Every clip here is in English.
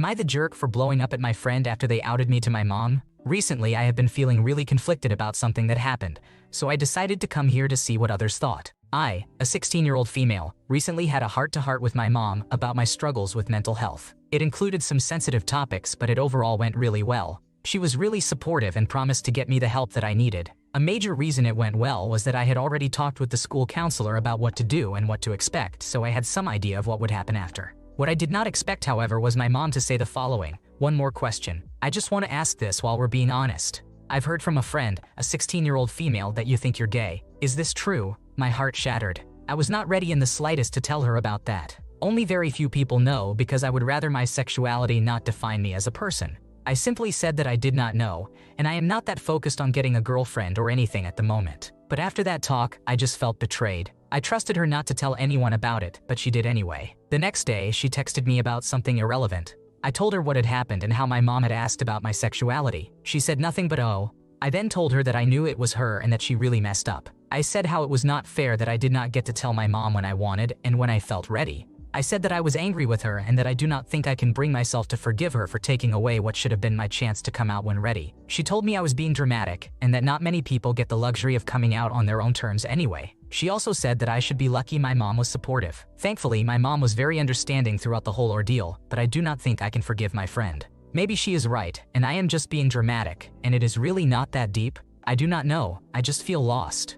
I the jerk for blowing up at my friend after they outed me to my mom? Recently, I have been feeling really conflicted about something that happened, so I decided to come here to see what others thought. I, a 16-year-old female, recently had a heart-to-heart with my mom about my struggles with mental health. It included some sensitive topics, but it overall went really well. She was really supportive and promised to get me the help that I needed. A major reason it went well was that I had already talked with the school counselor about what to do and what to expect, so I had some idea of what would happen after. What I did not expect, however, was my mom to say the following: "One more question. I just want to ask this while we're being honest. I've heard from a friend, a 16-year-old female, that you think you're gay. Is this true?" My heart shattered. I was not ready in the slightest to tell her about that. Only very few people know, because I would rather my sexuality not define me as a person. I simply said that I did not know, and I am not that focused on getting a girlfriend or anything at the moment. But after that talk, I just felt betrayed. I trusted her not to tell anyone about it, but she did anyway. The next day, she texted me about something irrelevant. I told her what had happened and how my mom had asked about my sexuality. She said nothing but oh. I then told her that I knew it was her and that she really messed up. I said how it was not fair that I did not get to tell my mom when I wanted and when I felt ready. I said that I was angry with her and that I do not think I can bring myself to forgive her for taking away what should have been my chance to come out when ready. She told me I was being dramatic and that not many people get the luxury of coming out on their own terms anyway. She also said that I should be lucky my mom was supportive. Thankfully, my mom was very understanding throughout the whole ordeal, but I do not think I can forgive my friend. Maybe she is right, and I am just being dramatic, and it is really not that deep. I do not know, I just feel lost.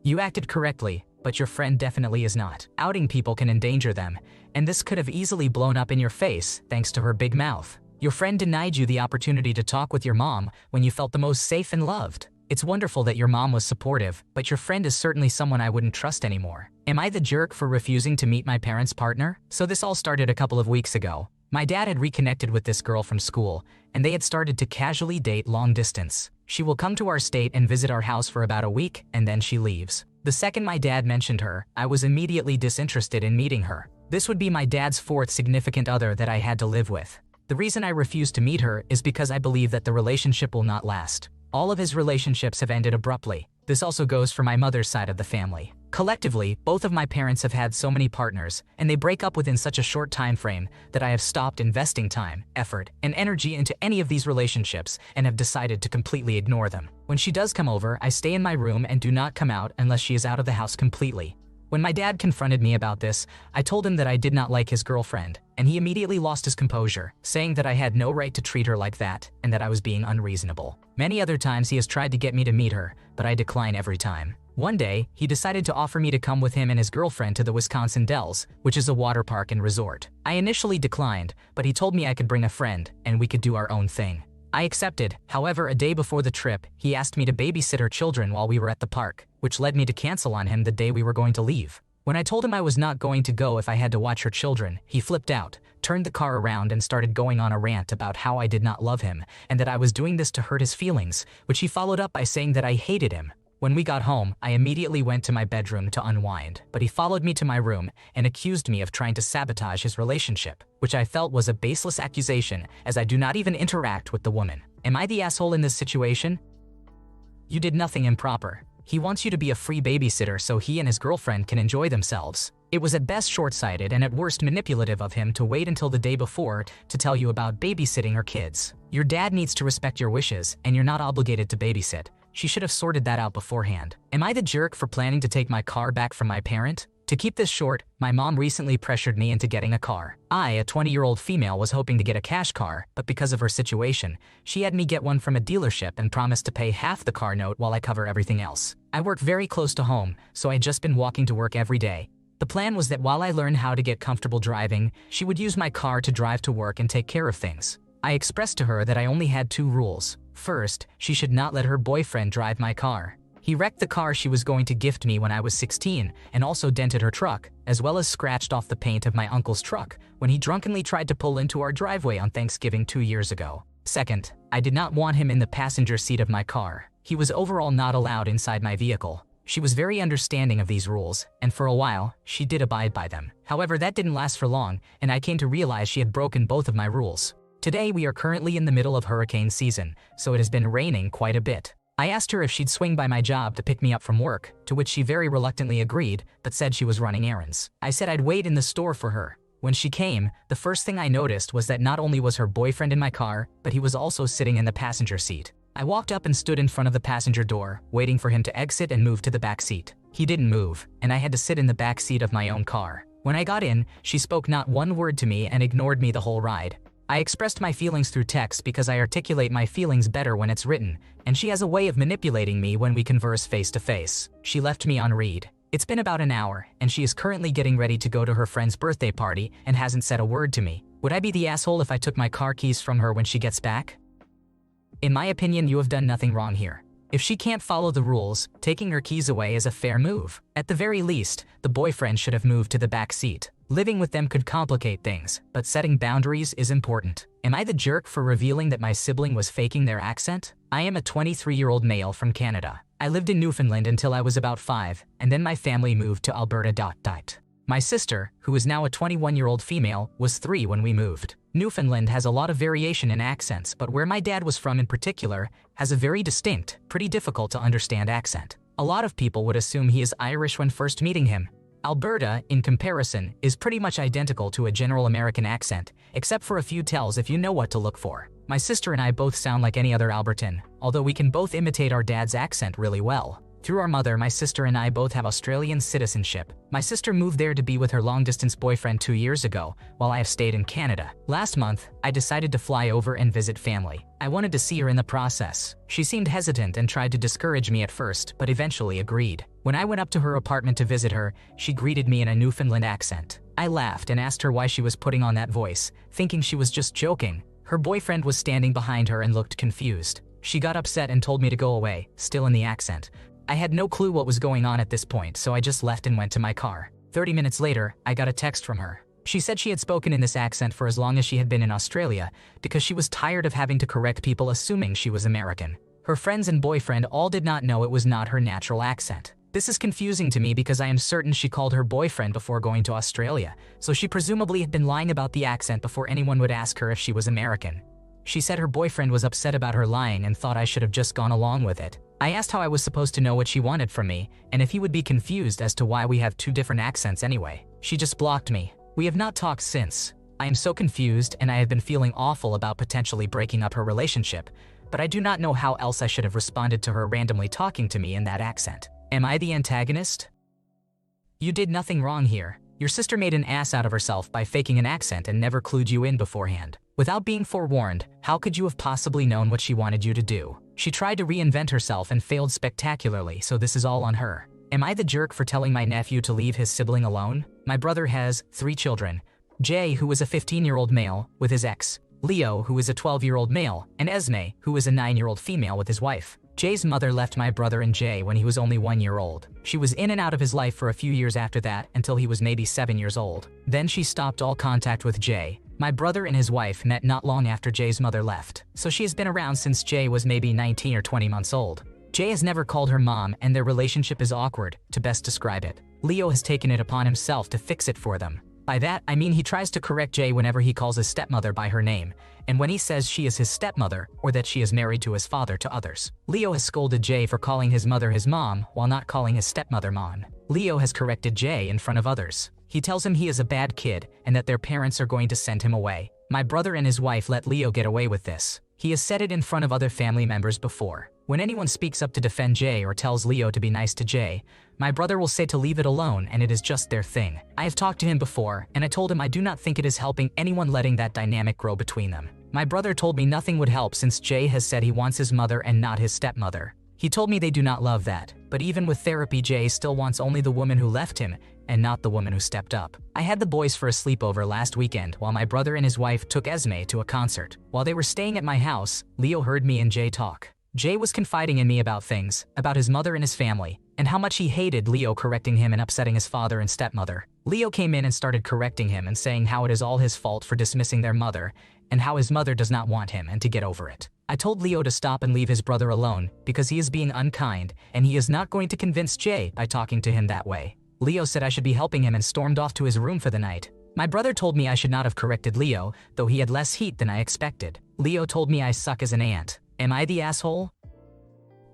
You acted correctly, but your friend definitely is not. Outing people can endanger them, and this could have easily blown up in your face thanks to her big mouth. Your friend denied you the opportunity to talk with your mom when you felt the most safe and loved. It's wonderful that your mom was supportive, but your friend is certainly someone I wouldn't trust anymore. Am I the jerk for refusing to meet my parents' partner? So this all started a couple of weeks ago. My dad had reconnected with this girl from school, and they had started to casually date long distance. She will come to our state and visit our house for about a week, and then she leaves. The second my dad mentioned her, I was immediately disinterested in meeting her. This would be my dad's fourth significant other that I had to live with. The reason I refused to meet her is because I believe that the relationship will not last. All of his relationships have ended abruptly. This also goes for my mother's side of the family. Collectively, both of my parents have had so many partners, and they break up within such a short time frame that I have stopped investing time, effort, and energy into any of these relationships and have decided to completely ignore them. When she does come over, I stay in my room and do not come out unless she is out of the house completely. When my dad confronted me about this, I told him that I did not like his girlfriend, and he immediately lost his composure, saying that I had no right to treat her like that and that I was being unreasonable. Many other times he has tried to get me to meet her, but I decline every time. One day, he decided to offer me to come with him and his girlfriend to the Wisconsin Dells, which is a water park and resort. I initially declined, but he told me I could bring a friend and we could do our own thing. I accepted. However, a day before the trip, he asked me to babysit her children while we were at the park, which led me to cancel on him the day we were going to leave. When I told him I was not going to go if I had to watch her children, he flipped out, turned the car around and started going on a rant about how I did not love him and that I was doing this to hurt his feelings, which he followed up by saying that I hated him. When we got home, I immediately went to my bedroom to unwind, but he followed me to my room and accused me of trying to sabotage his relationship, which I felt was a baseless accusation as I do not even interact with the woman. Am I the asshole in this situation? You did nothing improper. He wants you to be a free babysitter so he and his girlfriend can enjoy themselves. It was at best short-sighted and at worst manipulative of him to wait until the day before to tell you about babysitting her kids. Your dad needs to respect your wishes, and you're not obligated to babysit. She should have sorted that out beforehand. Am I the jerk for planning to take my car back from my parent? To keep this short, my mom recently pressured me into getting a car. I, a 20-year-old female, was hoping to get a cash car, but because of her situation, she had me get one from a dealership and promised to pay half the car note while I cover everything else. I work very close to home, so I had just been walking to work every day. The plan was that while I learned how to get comfortable driving, she would use my car to drive to work and take care of things. I expressed to her that I only had 2 rules. First, she should not let her boyfriend drive my car. He wrecked the car she was going to gift me when I was 16 and also dented her truck, as well as scratched off the paint of my uncle's truck when he drunkenly tried to pull into our driveway on Thanksgiving 2 years ago. Second, I did not want him in the passenger seat of my car. He was overall not allowed inside my vehicle. She was very understanding of these rules, and for a while, she did abide by them. However, that didn't last for long, and I came to realize she had broken both of my rules. Today, we are currently in the middle of hurricane season, so it has been raining quite a bit. I asked her if she'd swing by my job to pick me up from work, to which she very reluctantly agreed, but said she was running errands. I said I'd wait in the store for her. When she came, the first thing I noticed was that not only was her boyfriend in my car, but he was also sitting in the passenger seat. I walked up and stood in front of the passenger door, waiting for him to exit and move to the back seat. He didn't move, and I had to sit in the back seat of my own car. When I got in, she spoke not one word to me and ignored me the whole ride. I expressed my feelings through text because I articulate my feelings better when it's written, and she has a way of manipulating me when we converse face to face. She left me on read. It's been about an hour, and she is currently getting ready to go to her friend's birthday party and hasn't said a word to me. Would I be the asshole if I took my car keys from her when she gets back? In my opinion, you have done nothing wrong here. If she can't follow the rules, taking her keys away is a fair move. At the very least, the boyfriend should have moved to the back seat. Living with them could complicate things, but setting boundaries is important. Am I the jerk for revealing that my sibling was faking their accent? I am a 23-year-old male from Canada. I lived in Newfoundland until I was about 5, and then my family moved to Alberta. My sister, who is now a 21-year-old female, was 3 when we moved. Newfoundland has a lot of variation in accents, but where my dad was from in particular has a very distinct, pretty difficult to understand accent. A lot of people would assume he is Irish when first meeting him. Alberta, in comparison, is pretty much identical to a general American accent, except for a few tells if you know what to look for. My sister and I both sound like any other Albertan, although we can both imitate our dad's accent really well. Through our mother, my sister and I both have Australian citizenship. My sister moved there to be with her long-distance boyfriend 2 years ago, while I have stayed in Canada. Last month, I decided to fly over and visit family. I wanted to see her in the process. She seemed hesitant and tried to discourage me at first, but eventually agreed. When I went up to her apartment to visit her, she greeted me in a Newfoundland accent. I laughed and asked her why she was putting on that voice, thinking she was just joking. Her boyfriend was standing behind her and looked confused. She got upset and told me to go away, still in the accent. I had no clue what was going on at this point, so I just left and went to my car. 30 minutes later, I got a text from her. She said she had spoken in this accent for as long as she had been in Australia because she was tired of having to correct people assuming she was American. Her friends and boyfriend all did not know it was not her natural accent. This is confusing to me because I am certain she called her boyfriend before going to Australia, so she presumably had been lying about the accent before anyone would ask her if she was American. She said her boyfriend was upset about her lying and thought I should have just gone along with it. I asked how I was supposed to know what she wanted from me, and if he would be confused as to why we have 2 different accents anyway. She just blocked me. We have not talked since. I am so confused, and I have been feeling awful about potentially breaking up her relationship, but I do not know how else I should have responded to her randomly talking to me in that accent. Am I the antagonist? You did nothing wrong here. Your sister made an ass out of herself by faking an accent and never clued you in beforehand. Without being forewarned, how could you have possibly known what she wanted you to do? She tried to reinvent herself and failed spectacularly, so this is all on her. Am I the jerk for telling my nephew to leave his sibling alone? My brother has 3 children. Jay, who is a 15-year-old male, with his ex. Leo, who is a 12-year-old male, and Esme, who is a 9-year-old female with his wife. Jay's mother left my brother and Jay when he was only 1 year old. She was in and out of his life for a few years after that until he was maybe 7 years old. Then she stopped all contact with Jay. My brother and his wife met not long after Jay's mother left, so she has been around since Jay was maybe 19 or 20 months old. Jay has never called her mom, and their relationship is awkward, to best describe it. Leo has taken it upon himself to fix it for them. By that, I mean he tries to correct Jay whenever he calls his stepmother by her name, and when he says she is his stepmother or that she is married to his father to others. Leo has scolded Jay for calling his mother his mom while not calling his stepmother mom. Leo has corrected Jay in front of others. He tells him he is a bad kid and that their parents are going to send him away. My brother and his wife let Leo get away with this. He has said it in front of other family members before. When anyone speaks up to defend Jay or tells Leo to be nice to Jay, my brother will say to leave it alone and it is just their thing. I have talked to him before and I told him I do not think it is helping anyone letting that dynamic grow between them. My brother told me nothing would help since Jay has said he wants his mother and not his stepmother. He told me they do not love that, but even with therapy Jay still wants only the woman who left him and not the woman who stepped up. I had the boys for a sleepover last weekend while my brother and his wife took Esme to a concert. While they were staying at my house, Leo heard me and Jay talk. Jay was confiding in me about things, about his mother and his family, and how much he hated Leo correcting him and upsetting his father and stepmother. Leo came in and started correcting him and saying how it is all his fault for dismissing their mother, and how his mother does not want him and to get over it. I told Leo to stop and leave his brother alone because he is being unkind and he is not going to convince Jay by talking to him that way. Leo said I should be helping him and stormed off to his room for the night. My brother told me I should not have corrected Leo, though he had less heat than I expected. Leo told me I suck as an aunt. Am I the asshole?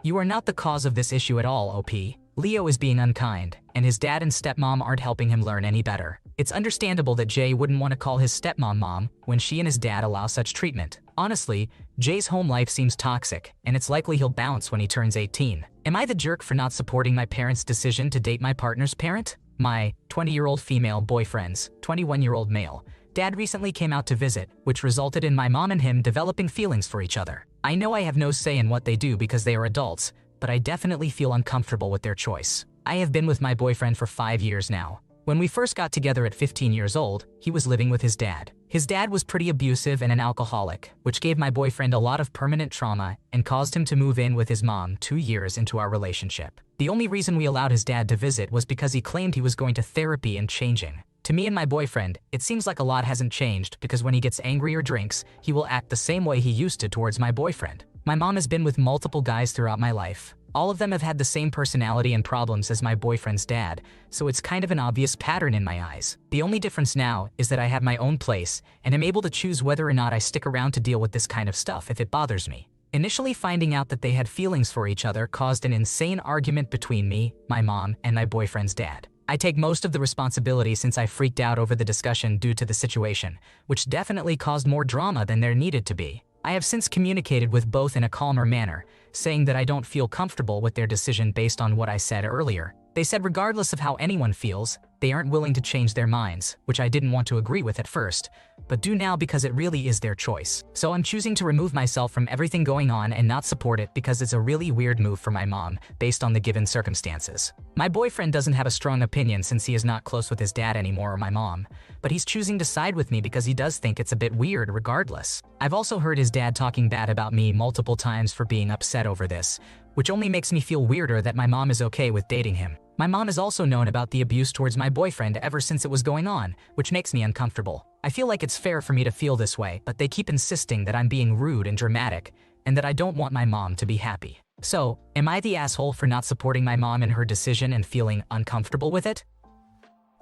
You are not the cause of this issue at all, OP. Leo is being unkind, and his dad and stepmom aren't helping him learn any better. It's understandable that Jay wouldn't want to call his stepmom mom when she and his dad allow such treatment. Honestly, Jay's home life seems toxic, and it's likely he'll bounce when he turns 18. Am I the jerk for not supporting my parents' decision to date my partner's parent? My 20-year-old female boyfriend's 21-year-old male dad recently came out to visit, which resulted in my mom and him developing feelings for each other. I know I have no say in what they do because they are adults, but I definitely feel uncomfortable with their choice. I have been with my boyfriend for 5 years now. When we first got together at 15 years old, he was living with his dad. His dad was pretty abusive and an alcoholic, which gave my boyfriend a lot of permanent trauma and caused him to move in with his mom 2 years into our relationship. The only reason we allowed his dad to visit was because he claimed he was going to therapy and changing. To me and my boyfriend, it seems like a lot hasn't changed because when he gets angry or drinks, he will act the same way he used to towards my boyfriend. My mom has been with multiple guys throughout my life. All of them have had the same personality and problems as my boyfriend's dad, so it's kind of an obvious pattern in my eyes. The only difference now is that I have my own place and am able to choose whether or not I stick around to deal with this kind of stuff if it bothers me. Initially, finding out that they had feelings for each other caused an insane argument between me, my mom, and my boyfriend's dad. I take most of the responsibility since I freaked out over the discussion due to the situation, which definitely caused more drama than there needed to be. I have since communicated with both in a calmer manner, saying that I don't feel comfortable with their decision based on what I said earlier. They said regardless of how anyone feels, they aren't willing to change their minds, which I didn't want to agree with at first, but do now because it really is their choice. So I'm choosing to remove myself from everything going on and not support it because it's a really weird move for my mom, based on the given circumstances. My boyfriend doesn't have a strong opinion since he is not close with his dad anymore or my mom, but he's choosing to side with me because he does think it's a bit weird regardless. I've also heard his dad talking bad about me multiple times for being upset over this, which only makes me feel weirder that my mom is okay with dating him. My mom has also known about the abuse towards my boyfriend ever since it was going on, which makes me uncomfortable. I feel like it's fair for me to feel this way, but they keep insisting that I'm being rude and dramatic, and that I don't want my mom to be happy. So, am I the asshole for not supporting my mom in her decision and feeling uncomfortable with it?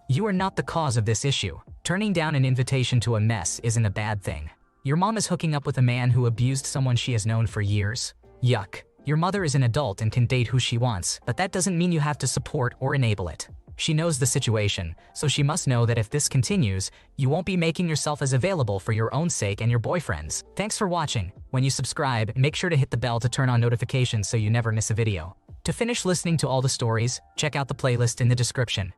You are not the cause of this issue. Turning down an invitation to a mess isn't a bad thing. Your mom is hooking up with a man who abused someone she has known for years. Yuck. Your mother is an adult and can date who she wants, but that doesn't mean you have to support or enable it. She knows the situation, so she must know that if this continues, you won't be making yourself as available for your own sake and your boyfriend's. Thanks for watching. When you subscribe, make sure to hit the bell to turn on notifications so you never miss a video. To finish listening to all the stories, check out the playlist in the description.